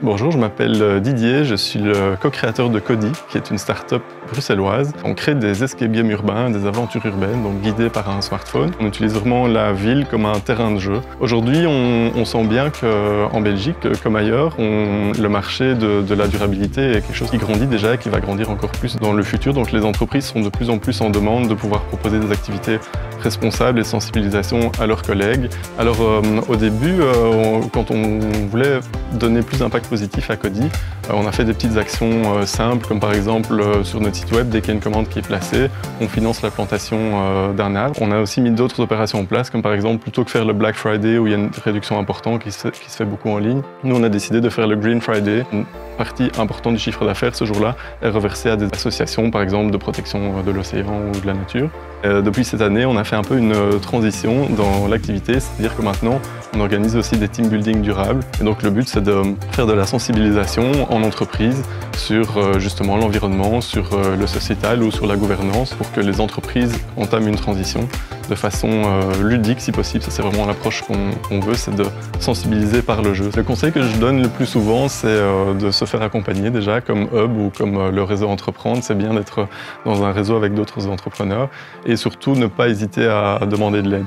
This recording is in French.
Bonjour, je m'appelle Didier, je suis le co-créateur de Cody, qui est une start-up bruxelloise. On crée des escape games urbains, des aventures urbaines, donc guidées par un smartphone. On utilise vraiment la ville comme un terrain de jeu. Aujourd'hui, on sent bien qu'en Belgique, comme ailleurs, le marché de la durabilité est quelque chose qui grandit déjà et qui va grandir encore plus dans le futur. Donc les entreprises sont de plus en plus en demande de pouvoir proposer des activités responsables et de sensibilisation à leurs collègues. Alors au début, quand on voulait donner plus d'impact positif à Cody, on a fait des petites actions simples, comme par exemple sur notre site web, dès qu'il y a une commande qui est placée, on finance la plantation d'un arbre. On a aussi mis d'autres opérations en place, comme par exemple, plutôt que faire le Black Friday où il y a une réduction importante qui se fait beaucoup en ligne, nous on a décidé de faire le Green Friday. Une partie importante du chiffre d'affaires ce jour-là est reversée à des associations, par exemple de protection de l'océan ou de la nature. Depuis cette année, on a fait un peu une transition dans l'activité, c'est-à-dire que maintenant, on organise aussi des team building durables. Et donc le but, c'est de faire de la sensibilisation en entreprise sur justement l'environnement, sur le sociétal ou sur la gouvernance pour que les entreprises entament une transition de façon ludique si possible. Ça, c'est vraiment l'approche qu'on veut, c'est de sensibiliser par le jeu. Le conseil que je donne le plus souvent, c'est de se faire accompagner déjà comme Hub ou comme le réseau Entreprendre. C'est bien d'être dans un réseau avec d'autres entrepreneurs et surtout ne pas hésiter à demander de l'aide.